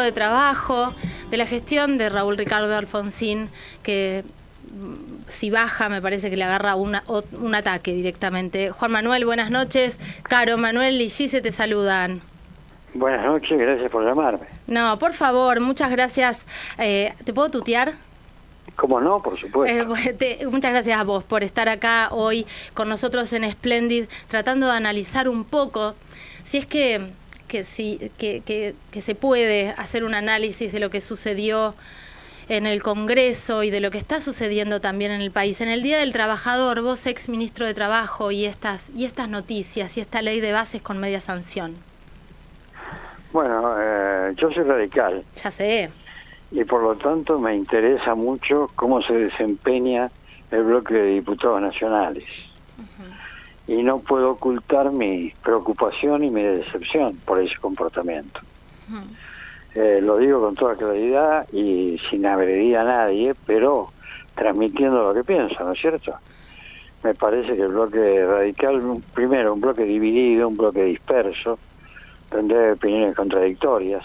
de Trabajo, de la gestión de Raúl Ricardo Alfonsín, que si baja me parece que le agarra un ataque directamente. Juan Manuel, buenas noches. Caro, Manuel y Gise te saludan. Buenas noches, gracias por llamarme. No, por favor, muchas gracias. ¿Te puedo tutear? ¿Cómo no? Por supuesto. Muchas gracias a vos por estar acá hoy con nosotros en Splendid, tratando de analizar un poco, si es que se puede hacer un análisis de lo que sucedió en el Congreso y de lo que está sucediendo también en el país. En el Día del Trabajador, vos, ex ministro de Trabajo, y estas noticias y esta ley de bases con media sanción. Bueno, yo soy radical. Ya sé. Y por lo tanto me interesa mucho cómo se desempeña el bloque de diputados nacionales. Y no puedo ocultar mi preocupación y mi decepción por ese comportamiento. Lo digo con toda claridad y sin agredir a nadie, pero transmitiendo lo que pienso, ¿no es cierto? Me parece que el bloque radical, primero, un bloque dividido, un bloque disperso, donde hay opiniones contradictorias,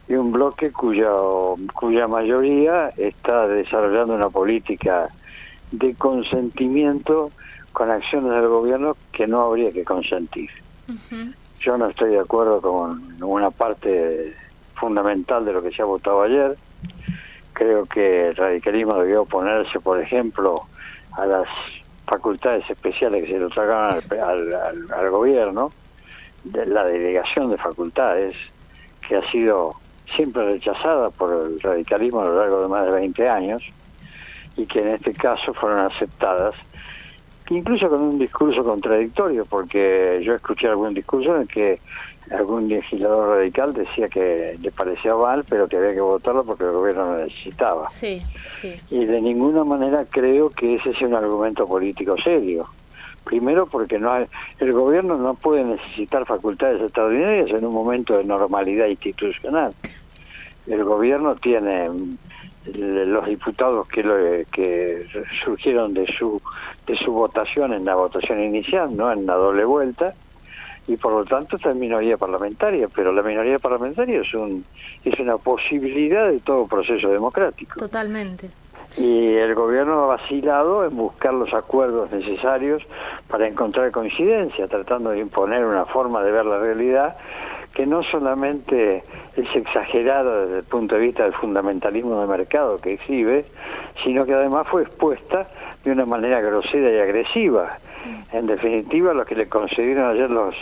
y un bloque cuya mayoría está desarrollando una política de consentimiento con acciones del gobierno que no habría que consentir. Yo no estoy de acuerdo con una parte fundamental de lo que se ha votado ayer. Creo que el radicalismo debió oponerse, por ejemplo, a las facultades especiales que se le otorgaron al gobierno, de la delegación de facultades, que ha sido siempre rechazada por el radicalismo a lo largo de más de 20 años, y que en este caso fueron aceptadas, incluso con un discurso contradictorio, porque yo escuché algún discurso en que algún legislador radical decía que le parecía mal, pero que había que votarlo porque el gobierno lo necesitaba. Sí, sí. Y de ninguna manera creo que ese sea un argumento político serio. Primero porque el gobierno no puede necesitar facultades extraordinarias en un momento de normalidad institucional. El gobierno tiene los diputados que surgieron de su votación en la votación inicial, no en la doble vuelta, y por lo tanto está en minoría parlamentaria, pero la minoría parlamentaria es una posibilidad de todo proceso democrático. Totalmente. Y el gobierno ha vacilado en buscar los acuerdos necesarios para encontrar coincidencia, tratando de imponer una forma de ver la realidad que no solamente es exagerada desde el punto de vista del fundamentalismo de mercado que exhibe, sino que además fue expuesta de una manera grosera y agresiva. En definitiva, los que le concedieron ayer las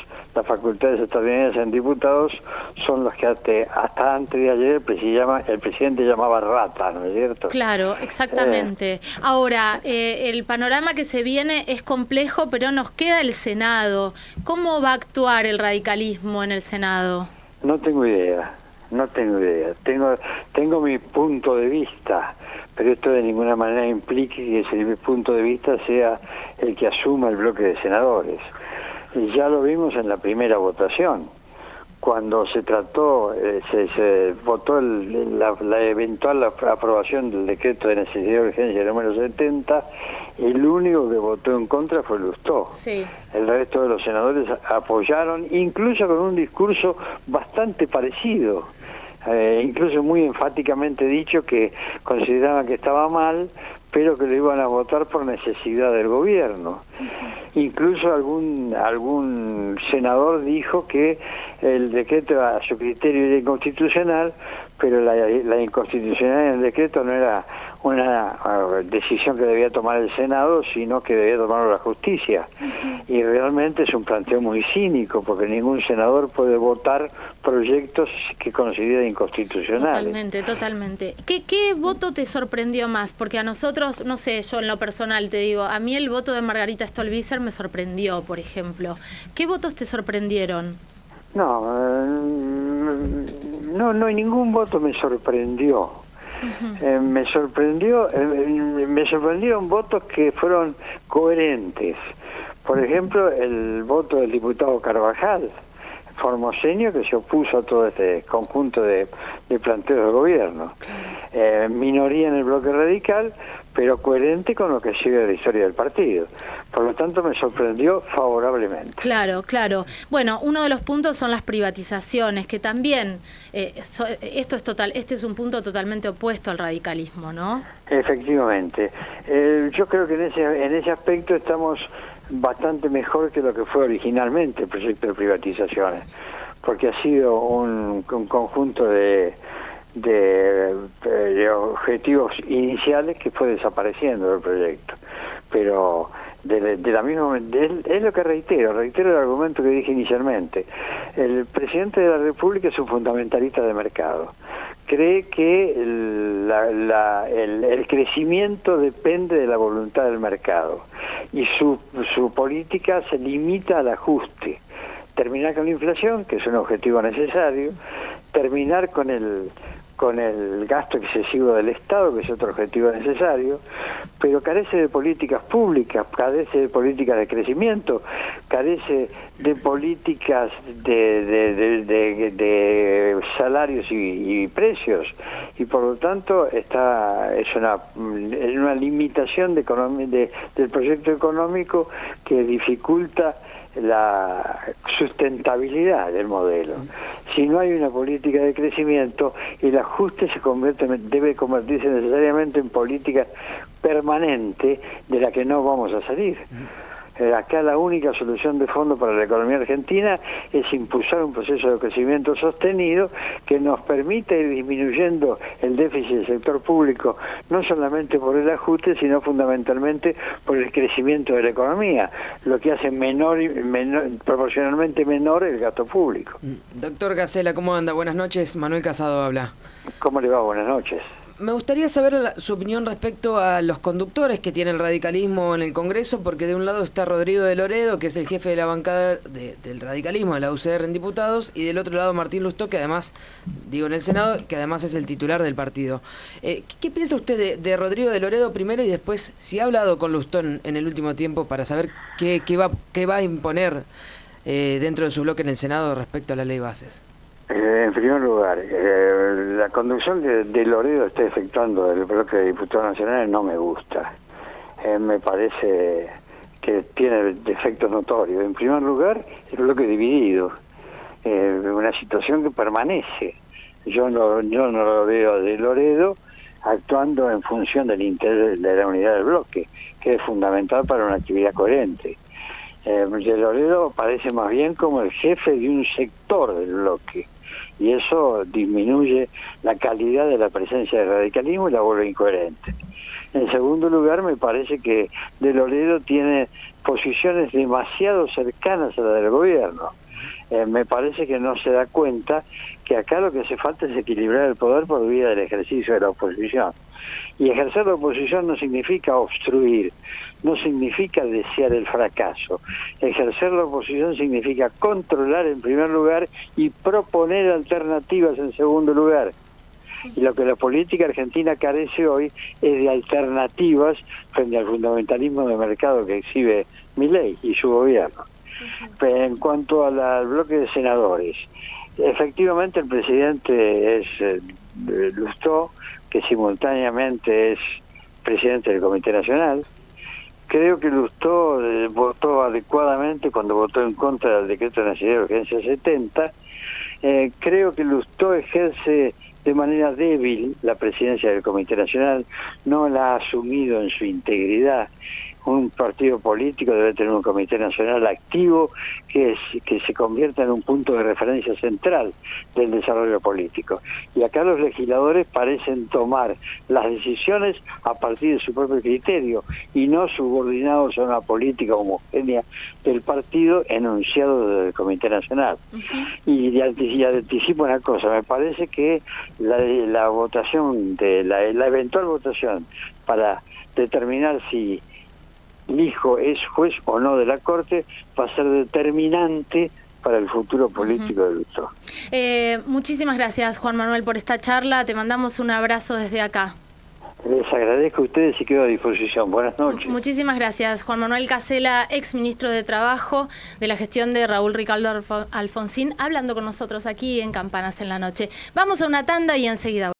facultades extraordinarias en diputados son los que hasta antes de ayer el presidente llamaba rata, ¿no es cierto? Claro, exactamente. Ahora, el panorama que se viene es complejo, pero nos queda el Senado. ¿Cómo va a actuar el radicalismo en el Senado? No tengo idea. Tengo mi punto de vista, pero esto de ninguna manera implica que ese mi punto de vista sea el que asuma el bloque de senadores. Y ya lo vimos en la primera votación, cuando se votó la eventual aprobación del decreto de necesidad de urgencia número 70, el único que votó en contra fue Lustó. Sí. El resto de los senadores apoyaron, incluso con un discurso bastante parecido, incluso muy enfáticamente dicho que consideraban que estaba mal, pero que lo iban a votar por necesidad del gobierno. Incluso algún senador dijo que el decreto a su criterio era inconstitucional, pero la inconstitucionalidad del decreto no era una decisión que debía tomar el Senado, sino que debía tomarlo la justicia. Y realmente es un planteo muy cínico, porque ningún senador puede votar proyectos que considera inconstitucionales. Totalmente. ¿Qué voto te sorprendió más? Porque a nosotros, no sé, yo en lo personal te digo, a mí el voto de Margarita Stolbizer me sorprendió, por ejemplo. ¿Qué votos te sorprendieron? No hay ningún voto me sorprendió. Me sorprendieron votos que fueron coherentes. Por ejemplo, el voto del diputado Carvajal, formoseño, que se opuso a todo este conjunto de planteos del gobierno. Minoría en el bloque radical, pero coherente con lo que sigue la historia del partido. Por lo tanto, me sorprendió favorablemente. Claro, claro. Bueno, uno de los puntos son las privatizaciones, que también este es un punto totalmente opuesto al radicalismo, ¿no? Efectivamente. Yo creo que en ese aspecto estamos bastante mejor que lo que fue originalmente el proyecto de privatizaciones, porque ha sido un conjunto de objetivos iniciales que fue desapareciendo del proyecto. Pero de la misma es lo que reitero el argumento que dije inicialmente. El presidente de la República es un fundamentalista de mercado. Cree que el crecimiento depende de la voluntad del mercado y su política se limita al ajuste. Terminar con la inflación, que es un objetivo necesario, terminar con el gasto excesivo del Estado, que es otro objetivo necesario, pero carece de políticas públicas, carece de políticas de crecimiento, carece de políticas de salarios y precios, y por lo tanto es una limitación del proyecto económico que dificulta la sustentabilidad del modelo. Si no hay una política de crecimiento, el ajuste debe convertirse necesariamente en política permanente de la que no vamos a salir. Acá la única solución de fondo para la economía argentina es impulsar un proceso de crecimiento sostenido que nos permita ir disminuyendo el déficit del sector público, no solamente por el ajuste, sino fundamentalmente por el crecimiento de la economía, lo que hace proporcionalmente menor el gasto público. Doctor Casela, ¿cómo anda? Buenas noches, Manuel Casado habla. ¿Cómo le va? Buenas noches. Me gustaría saber su opinión respecto a los conductores que tiene el radicalismo en el Congreso, porque de un lado está Rodrigo de Loredo, que es el jefe de la bancada del radicalismo de la UCR en diputados, y del otro lado Martín Lustó, que además, en el Senado, que además es el titular del partido. ¿Qué piensa usted de Rodrigo de Loredo primero y después, si ha hablado con Lustó en el último tiempo para saber qué va a imponer dentro de su bloque en el Senado respecto a la ley bases? En primer lugar, la conducción de Loredo está efectuando el bloque de diputados nacionales no me gusta. Me parece que tiene defectos notorios. En primer lugar, el bloque dividido, una situación que permanece. Yo no lo veo de Loredo actuando en función del interés de la unidad del bloque, que es fundamental para una actividad coherente. De Loredo parece más bien como el jefe de un sector del bloque, y eso disminuye la calidad de la presencia del radicalismo y la vuelve incoherente. En segundo lugar, me parece que De Loredo tiene posiciones demasiado cercanas a la del gobierno. Me parece que no se da cuenta que acá lo que hace falta es equilibrar el poder por vía del ejercicio de la oposición. Y ejercer la oposición no significa obstruir, no significa desear el fracaso. Ejercer la oposición significa controlar en primer lugar y proponer alternativas en segundo lugar. Y lo que la política argentina carece hoy es de alternativas frente al fundamentalismo de mercado que exhibe Milei y su gobierno. En cuanto al bloque de senadores, efectivamente el presidente es Lustó, que simultáneamente es presidente del Comité Nacional. Creo que Lustó votó adecuadamente cuando votó en contra del decreto de necesidad de urgencia 70. Creo que Lustó ejerce de manera débil la presidencia del Comité Nacional, no la ha asumido en su integridad. Un partido político debe tener un Comité Nacional activo que se convierta en un punto de referencia central del desarrollo político. Y acá los legisladores parecen tomar las decisiones a partir de su propio criterio y no subordinados a una política homogénea del partido enunciado desde el Comité Nacional. Y anticipo una cosa, me parece que la votación, la eventual votación para determinar si Lijo es juez o no de la Corte va a ser determinante para el futuro político del Lustó. Muchísimas gracias, Juan Manuel, por esta charla. Te mandamos un abrazo desde acá. Les agradezco a ustedes y quedo a disposición. Buenas noches. Muchísimas gracias. Juan Manuel Casela, ex ministro de Trabajo de la gestión de Raúl Ricardo Alfonsín, hablando con nosotros aquí en Campanas en la Noche. Vamos a una tanda y enseguida